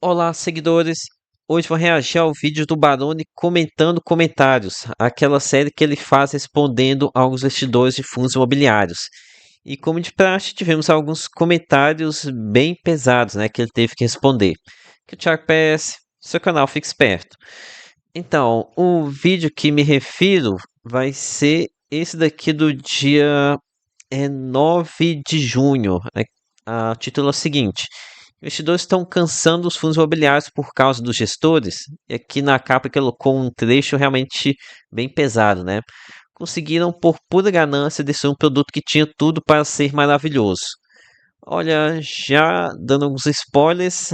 Olá, seguidores! Hoje vou reagir ao vídeo do Baroni comentando comentários, aquela série que ele faz respondendo aos investidores de fundos imobiliários. E como de praxe, tivemos alguns comentários bem pesados, né, que ele teve que responder. Que o Thiago PS, seu canal fique esperto. Então, o vídeo que me refiro vai ser esse daqui do dia 9 de junho. O título é o seguinte: investidores estão cansando os fundos imobiliários por causa dos gestores. E aqui na capa que colocou um trecho realmente bem pesado, né? Conseguiram, por pura ganância, destruir um produto que tinha tudo para ser maravilhoso. Olha, já dando alguns spoilers,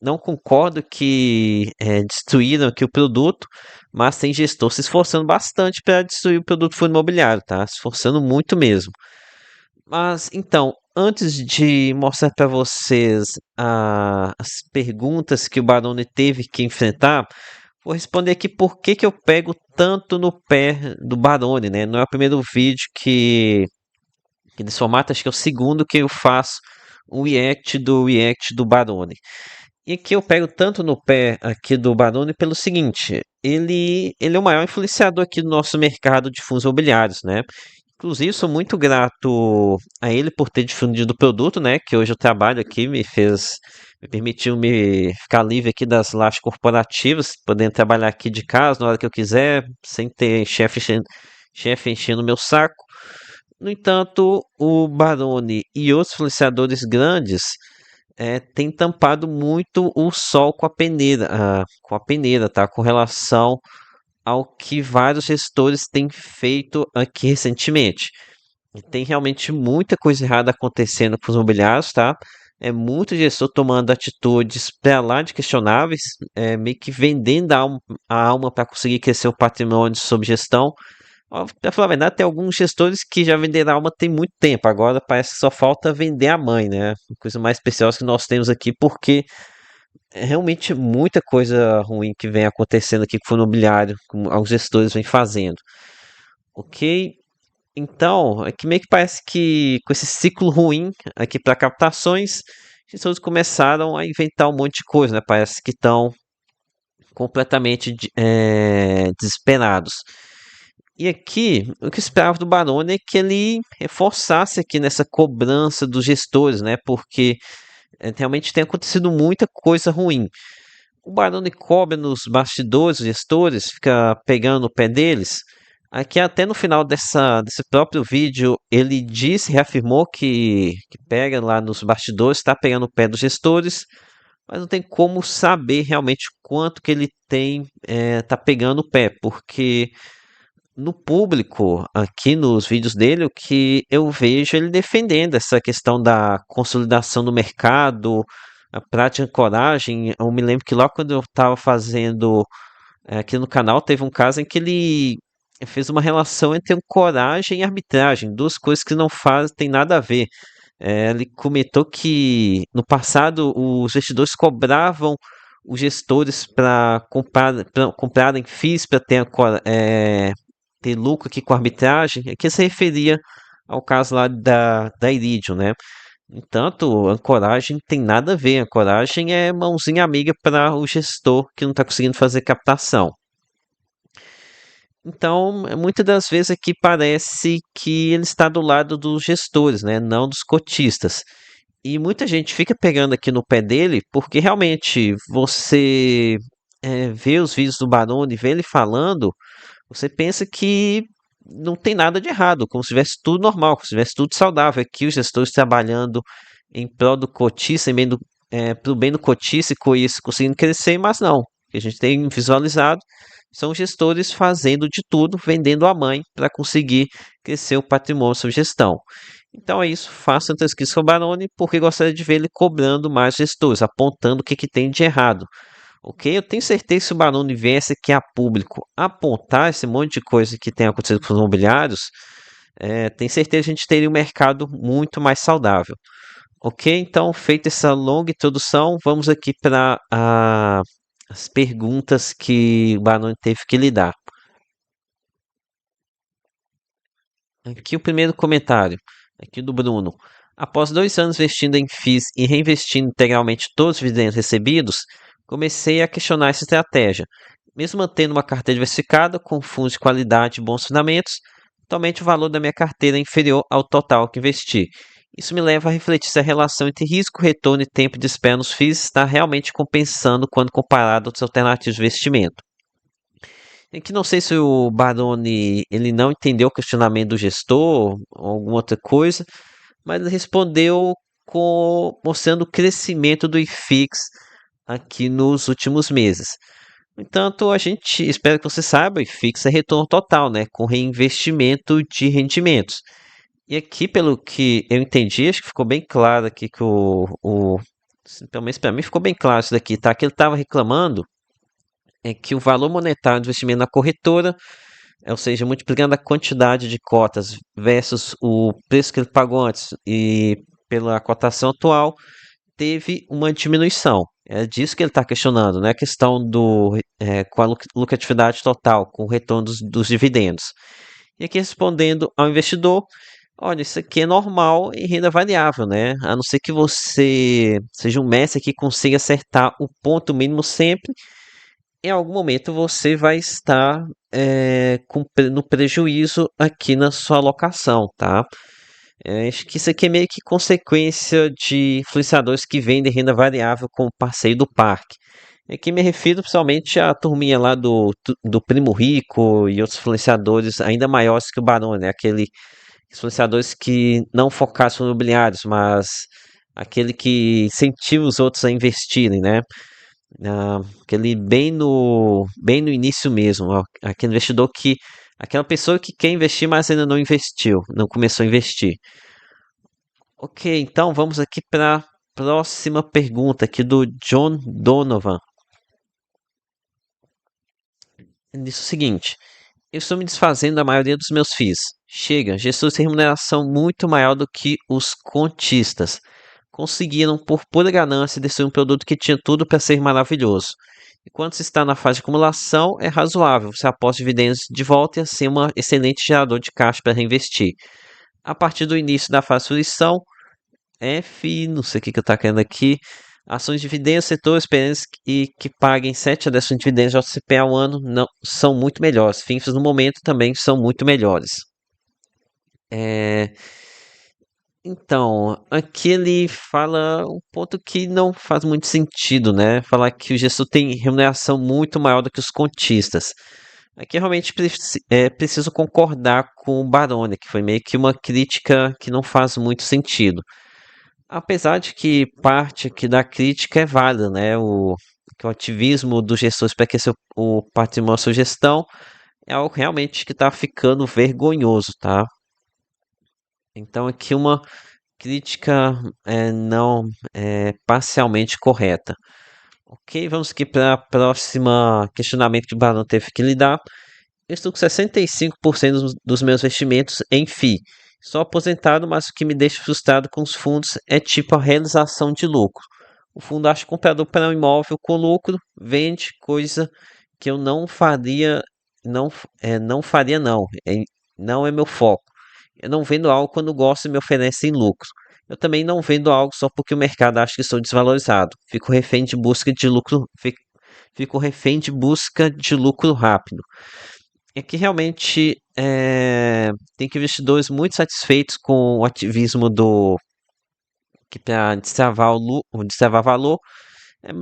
não concordo que destruíram aqui o produto, mas tem gestor se esforçando bastante para destruir o produto fundo imobiliário, tá? Se esforçando muito mesmo. Mas então, antes de mostrar para vocês as perguntas que o Baroni teve que enfrentar, vou responder aqui por que eu pego tanto no pé do Baroni, né? Não é o primeiro vídeo que nesse formato, acho que é o segundo que eu faço o react do Baroni. E aqui eu pego tanto no pé aqui do Baroni pelo seguinte, ele é o maior influenciador aqui do nosso mercado de fundos imobiliários, né? Inclusive, sou muito grato a ele por ter difundido o produto, né? Que hoje eu trabalho aqui, me permitiu me ficar livre aqui das lajes corporativas, podendo trabalhar aqui de casa na hora que eu quiser, sem ter chefe enchendo o meu saco. No entanto, o Baroni e outros influenciadores grandes têm tampado muito o sol com a peneira, tá? Com relação ao que vários gestores têm feito aqui recentemente. E tem realmente muita coisa errada acontecendo com os imobiliários, tá? É muito gestor tomando atitudes para lá de questionáveis, meio que vendendo a alma para conseguir crescer o patrimônio sob gestão. Para falar a verdade, tem alguns gestores que já venderam a alma tem muito tempo. Agora parece que só falta vender a mãe, né? Coisa mais especial que nós temos aqui, porque é realmente muita coisa ruim que vem acontecendo aqui com o fundo imobiliário, como alguns gestores vêm fazendo. Ok? Então, aqui meio que parece que com esse ciclo ruim aqui para captações, os gestores começaram a inventar um monte de coisa, né? Parece que estão completamente desesperados. E aqui, o que eu esperava do Baroni é que ele reforçasse aqui nessa cobrança dos gestores, né? Porque realmente tem acontecido muita coisa ruim. O Baroni cobra nos bastidores, os gestores, fica pegando o pé deles. Aqui até no final desse próprio vídeo, ele disse, reafirmou que pega lá nos bastidores, está pegando o pé dos gestores, mas não tem como saber realmente quanto que ele tá pegando o pé, porque no público, aqui nos vídeos dele, o que eu vejo ele defendendo essa questão da consolidação do mercado, a prática de coragem. Eu me lembro que lá quando eu estava fazendo aqui no canal, teve um caso em que ele fez uma relação entre coragem e arbitragem, duas coisas que não fazem, tem nada a ver. Ele comentou que no passado os investidores cobravam os gestores para comprarem FIIs para ter lucro aqui com a arbitragem, que se referia ao caso lá da Iridium, né? Entanto, ancoragem tem nada a ver. Ancoragem é mãozinha amiga para o gestor que não está conseguindo fazer captação. Então, muitas das vezes aqui parece que ele está do lado dos gestores, né? Não dos cotistas. E muita gente fica pegando aqui no pé dele porque realmente você vê os vídeos do Baroni, vê ele falando, você pensa que não tem nada de errado, como se tivesse tudo normal, como se tivesse tudo saudável. Aqui os gestores trabalhando em prol do cotista, pro bem do cotista e com isso conseguindo crescer, mas não. O que a gente tem visualizado são gestores fazendo de tudo, vendendo a mãe para conseguir crescer o patrimônio sob gestão. Então é isso, faça a inscrição ao Baroni porque gostaria de ver ele cobrando mais gestores, apontando o que tem de errado. Ok? Eu tenho certeza que se o Baroni viesse aqui a público apontar esse monte de coisa que tem acontecido com os imobiliários, tenho certeza que a gente teria um mercado muito mais saudável. Ok? Então, feita essa longa introdução, vamos aqui para as perguntas que o Baroni teve que lidar. Aqui o primeiro comentário, aqui do Bruno. Após 2 anos investindo em FIIs e reinvestindo integralmente todos os dividendos recebidos, comecei a questionar essa estratégia. Mesmo mantendo uma carteira diversificada, com fundos de qualidade e bons fundamentos, atualmente o valor da minha carteira é inferior ao total que investi. Isso me leva a refletir se a relação entre risco, retorno e tempo de espera nos FIIs está realmente compensando quando comparado a outras alternativas de investimento. É que não sei se o Baroni ele não entendeu o questionamento do gestor ou alguma outra coisa, mas ele respondeu mostrando o crescimento do IFIX aqui nos últimos meses. No entanto, a gente espera que você saiba, o IFIX é retorno total, né, com reinvestimento de rendimentos. E aqui, pelo que eu entendi, acho que ficou bem claro aqui que pelo menos para mim ficou bem claro isso daqui, tá? Que ele estava reclamando é que o valor monetário do investimento na corretora, ou seja, multiplicando a quantidade de cotas versus o preço que ele pagou antes e pela cotação atual, teve uma diminuição. É disso que ele está questionando, né? A questão com a lucratividade total, com o retorno dos dividendos. E aqui respondendo ao investidor, olha, isso aqui é normal em renda variável, né? A não ser que você seja um mestre que consiga acertar o ponto mínimo sempre, em algum momento você vai estar no prejuízo aqui na sua alocação, tá? Acho que isso aqui é meio que consequência de influenciadores que vendem renda variável como passeio do parque. Aqui me refiro principalmente à turminha lá do Primo Rico e outros influenciadores ainda maiores que o Barão, né? Aquele influenciadores que não focassem nos imobiliários, mas aquele que incentiva os outros a investirem, né? Aquele bem no início mesmo, aquele investidor aquela pessoa que quer investir, mas ainda não investiu, não começou a investir. Ok, então vamos aqui para a próxima pergunta aqui do John Donovan. Ele disse o seguinte: eu estou me desfazendo da maioria dos meus FIIs. Chega, gestores têm remuneração muito maior do que os contistas. Conseguiram, por pura ganância, destruir um produto que tinha tudo para ser maravilhoso. Enquanto se está na fase de acumulação, é razoável. Você aposta dividendos de volta e assim é um excelente gerador de caixa para reinvestir. A partir do início da fase de fruição, não sei o que eu estou querendo aqui. Ações de dividendos, setores perenes e que paguem 7 a 10 de dividendos de JCP ao ano não, são muito melhores. FINFs no momento também são muito melhores. É, então, aqui ele fala um ponto que não faz muito sentido, né? Falar que o gestor tem remuneração muito maior do que os contistas. Aqui realmente preciso concordar com o Baroni, que foi meio que uma crítica que não faz muito sentido. Apesar de que parte aqui da crítica é válida, né? Que o ativismo dos gestores para aquecer o patrimônio da sua gestão é algo realmente que está ficando vergonhoso, tá? Então aqui uma crítica não parcialmente correta. Ok, vamos aqui para a próxima questionamento que o Barão teve que lidar. Eu estou com 65% dos meus investimentos em FI. Sou aposentado, mas o que me deixa frustrado com os fundos é tipo a realização de lucro. O fundo acha comprador para um imóvel com lucro, vende coisa que eu não faria, não faria não. Não é meu foco. Eu não vendo algo quando gosto e me oferecem lucro. Eu também não vendo algo só porque o mercado acha que estou desvalorizado. Fico refém de busca de lucro rápido. É que realmente tem que investidores muito satisfeitos com o ativismo do que para destravar valor,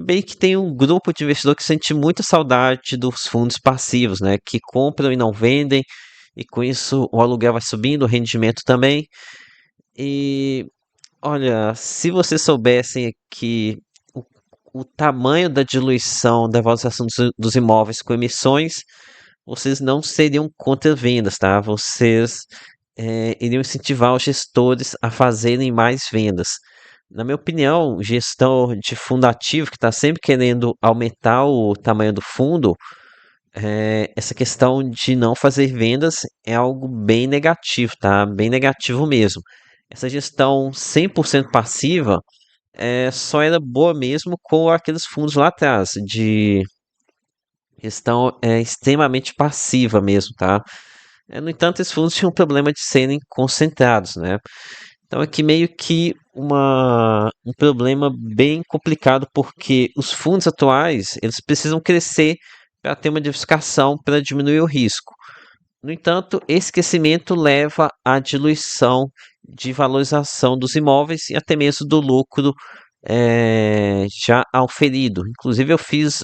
bem que tem um grupo de investidor que sente muita saudade dos fundos passivos, né, que compram e não vendem, e com isso o aluguel vai subindo, o rendimento também. E olha, se vocês soubessem que o, o tamanho da diluição da valorização dos imóveis com emissões, vocês não seriam contra vendas, tá? Vocês iriam incentivar os gestores a fazerem mais vendas. Na minha opinião, o gestor de fundo ativo que está sempre querendo aumentar o tamanho do fundo, essa questão de não fazer vendas é algo bem negativo, tá? Bem negativo mesmo. Essa gestão 100% passiva só era boa mesmo com aqueles fundos lá atrás, de gestão extremamente passiva mesmo, tá? No entanto, esses fundos tinham um problema de serem concentrados, né? Então aqui meio que um problema bem complicado, porque os fundos atuais, eles precisam crescer para ter uma diversificação para diminuir o risco. No entanto, esse crescimento leva à diluição de valorização dos imóveis e até mesmo do lucro já auferido. Inclusive, eu fiz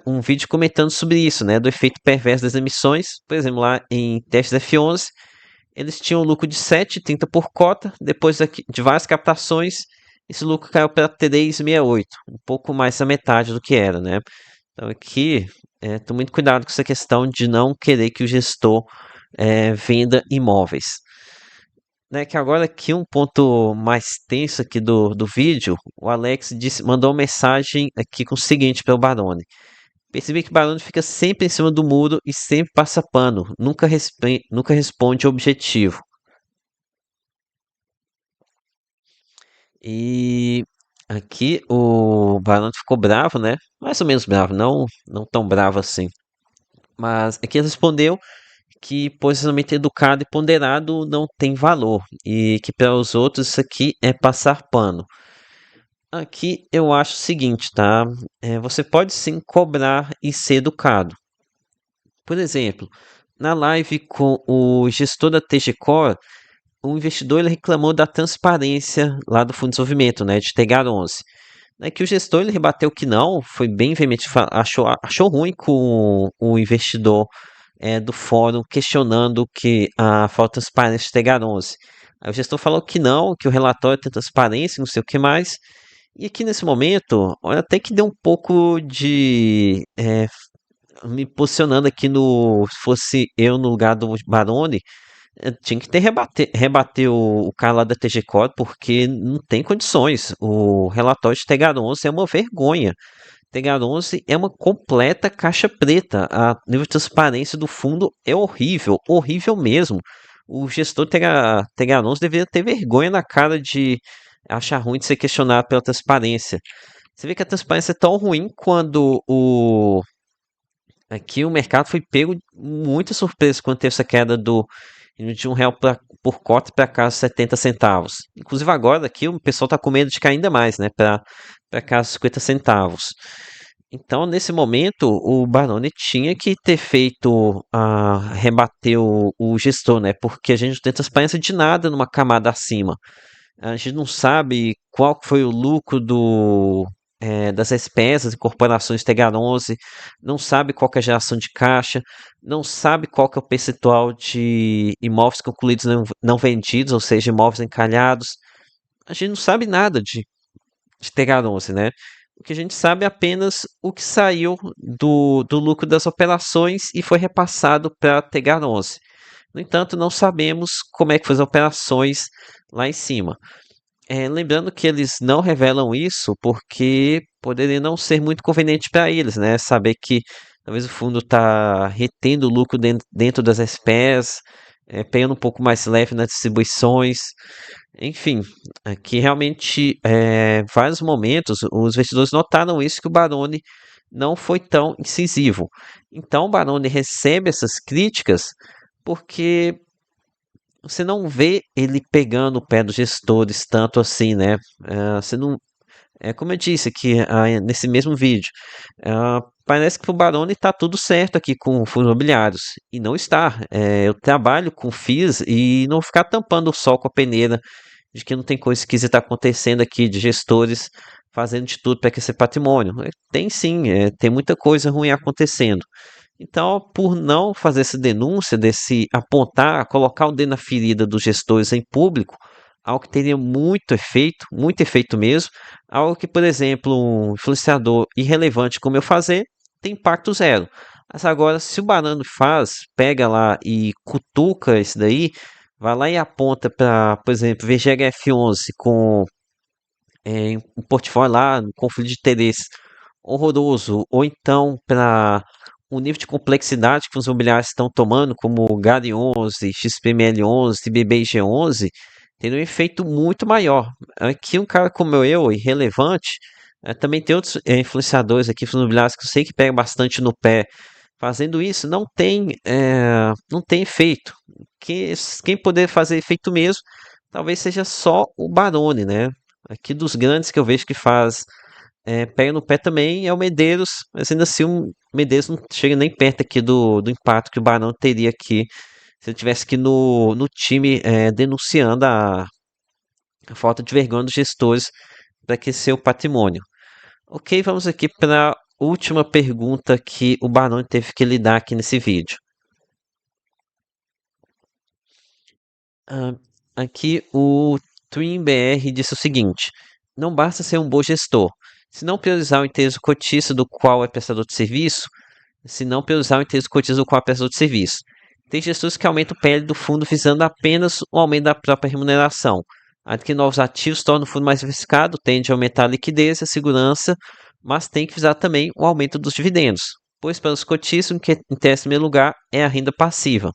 um vídeo comentando sobre isso, né, do efeito perverso das emissões. Por exemplo, lá em testes F11, eles tinham um lucro de 7,30 por cota. Depois de várias captações, esse lucro caiu para 3,68, um pouco mais da metade do que era, né? Então aqui, tô muito cuidado com essa questão de não querer que o gestor venda imóveis. Né, que agora aqui um ponto mais tenso aqui do vídeo, o Alex mandou uma mensagem aqui com o seguinte para o Baroni. Percebi que o Baroni fica sempre em cima do muro e sempre passa pano, nunca responde o objetivo. E aqui o Baroni ficou bravo, né? Mais ou menos bravo, não tão bravo assim. Mas aqui ele respondeu que posicionamento educado e ponderado não tem valor e que para os outros isso aqui é passar pano. Aqui eu acho o seguinte, tá? Você pode sim cobrar e ser educado. Por exemplo, na live com o gestor da TG Core, o investidor ele reclamou da transparência lá do fundo de desenvolvimento, né, de Tegar 11. Que o gestor ele rebateu que não, foi bem veemente, achou ruim com o investidor do fórum questionando que a falta de transparência de Tegar 11. Aí o gestor falou que não, que o relatório tem transparência, não sei o que mais. E aqui nesse momento, olha, até que deu um pouco de me posicionando aqui no. Se fosse eu no lugar do Baroni, tinha que ter rebater o cara lá da TG Core, porque não tem condições. O relatório de Tegar 11 é uma vergonha. Tegar 11 é uma completa caixa preta. A nível de transparência do fundo é horrível, horrível mesmo. O gestor Tegar 11 deveria ter vergonha na cara de achar ruim de ser questionado pela transparência. Você vê que a transparência é tão ruim quando aqui o mercado foi pego muita surpresa quando teve essa queda de R$ 1 por cota para cá 70 centavos. Inclusive agora aqui o pessoal está com medo de cair ainda mais, né? Para cá 50 centavos. Então, nesse momento, o Baroni tinha que ter feito rebater o gestor, né? Porque a gente não tem transparência de nada numa camada acima. A gente não sabe qual foi o lucro das despesas e corporações Tegar 11, não sabe qual que é a geração de caixa, não sabe qual que é o percentual de imóveis concluídos não vendidos, ou seja, imóveis encalhados. A gente não sabe nada de Tegar 11, né? O que a gente sabe é apenas o que saiu do lucro das operações e foi repassado para Tegar 11. No entanto, não sabemos como é que foram as operações lá em cima. Lembrando que eles não revelam isso porque poderia não ser muito conveniente para eles, né? Saber que talvez o fundo está retendo o lucro dentro das SPS, pegando um pouco mais leve nas distribuições. Enfim, aqui realmente, vários momentos, os investidores notaram isso, que o Baroni não foi tão incisivo. Então, o Baroni recebe essas críticas porque você não vê ele pegando o pé dos gestores tanto assim, né? Você não, como eu disse aqui nesse mesmo vídeo, parece que o Baroni está tudo certo aqui com fundos imobiliários e não está. Eu trabalho com FIIs e não ficar tampando o sol com a peneira de que não tem coisa esquisita acontecendo aqui, de gestores fazendo de tudo para crescer patrimônio. Tem sim, tem muita coisa ruim acontecendo. Então, por não fazer essa denúncia, desse apontar, colocar o dedo na ferida dos gestores em público, algo que teria muito efeito mesmo, algo que, por exemplo, um influenciador irrelevante como eu fazer, tem impacto zero. Mas agora, se o Banano faz, pega lá e cutuca isso daí, vai lá e aponta para, por exemplo, VGHF11 com um portfólio lá, um conflito de interesse horroroso, ou então para o nível de complexidade que os imobiliários estão tomando, como o GAD 11, XPML 11 e BBG 11, tem um efeito muito maior. Aqui um cara como eu, irrelevante, também tem outros influenciadores aqui, fundos imobiliários, que eu sei que pegam bastante no pé. Fazendo isso, não tem efeito. quem poder fazer efeito mesmo, talvez seja só o Baroni, né? Aqui dos grandes que eu vejo que faz pega no pé também é o Medeiros, mas ainda assim o Medeiros não chega nem perto aqui do impacto que o Barão teria aqui se ele tivesse aqui no time denunciando a falta de vergonha dos gestores para aquecer o patrimônio. Ok, vamos aqui para a última pergunta que o Barão teve que lidar aqui nesse vídeo. Ah, aqui o TwinBR disse o seguinte: não basta ser um bom gestor. Se não priorizar o interesse do cotista do qual é prestador de serviço, se não priorizar o interesse do cotista do qual é prestador de serviço. Tem gestores que aumentam o PL do fundo visando apenas o aumento da própria remuneração. Adquirir novos ativos torna o fundo mais diversificado, tende a aumentar a liquidez e a segurança, mas tem que visar também o aumento dos dividendos, pois para os cotistas o que interessa em primeiro lugar é a renda passiva.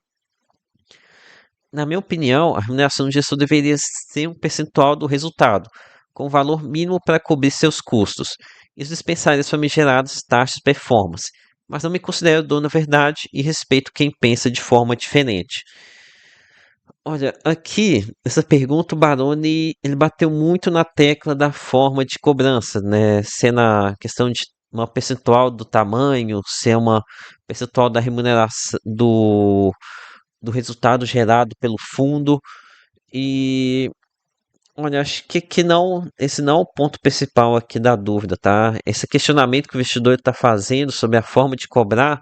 Na minha opinião, a remuneração do gestor deveria ser um percentual do resultado, com valor mínimo para cobrir seus custos. Isso dispensaria as famigeradas taxas de performance, mas não me considero dono da verdade e respeito quem pensa de forma diferente. Olha, aqui, essa pergunta, o Baroni, ele bateu muito na tecla da forma de cobrança, né? Se é na questão de uma percentual do tamanho, se é uma percentual da remuneração, do resultado gerado pelo fundo. E olha, acho que não, esse não é o ponto principal aqui da dúvida, tá? Esse questionamento que o investidor está fazendo sobre a forma de cobrar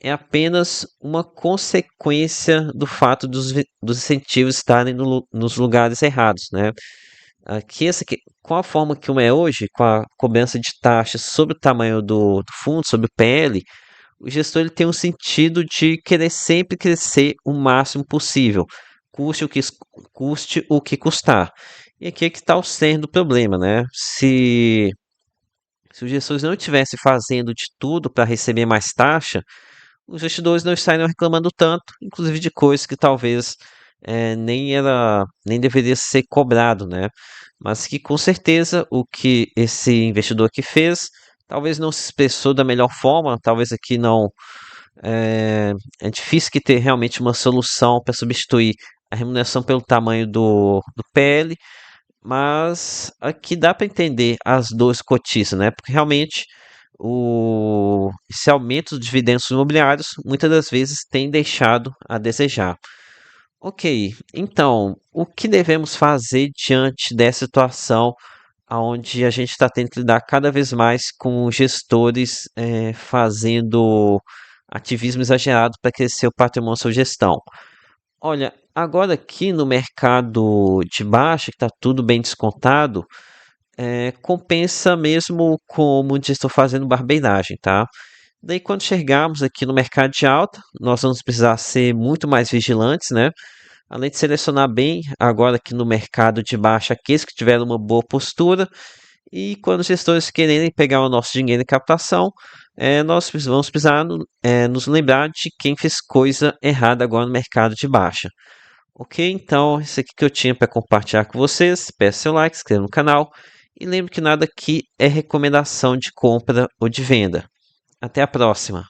é apenas uma consequência do fato dos incentivos estarem nos lugares errados, né? Com a forma que é hoje, com a cobrança de taxas sobre o tamanho do fundo, sobre o PL, o gestor ele tem um sentido de querer sempre crescer o máximo possível, custe o que, custe o que custar. E aqui é que está o cerne do problema, né? Se os gestores não estivessem fazendo de tudo para receber mais taxa, os investidores não estariam reclamando tanto, inclusive de coisas que talvez nem deveria ser cobrado, né? Mas que com certeza o que esse investidor aqui fez, talvez não se expressou da melhor forma, talvez aqui não é difícil que ter realmente uma solução para substituir a remuneração pelo tamanho do PL, mas aqui dá para entender as duas cotistas, né? Porque realmente esse aumento dos dividendos imobiliários muitas das vezes tem deixado a desejar. Ok, então, o que devemos fazer diante dessa situação onde a gente está tendo que lidar cada vez mais com gestores fazendo ativismo exagerado para crescer o patrimônio da sua gestão? Olha, agora aqui no mercado de baixa, que está tudo bem descontado, compensa mesmo como estou fazendo barbeiragem, tá? Daí quando chegarmos aqui no mercado de alta, nós vamos precisar ser muito mais vigilantes, né? Além de selecionar bem agora aqui no mercado de baixa aqueles que tiveram uma boa postura e quando os gestores quererem pegar o nosso dinheiro em captação, nós vamos precisar nos lembrar de quem fez coisa errada agora no mercado de baixa. Ok? Então, isso aqui que eu tinha para compartilhar com vocês. Peço seu like, se inscreva no canal e lembre que nada aqui é recomendação de compra ou de venda. Até a próxima!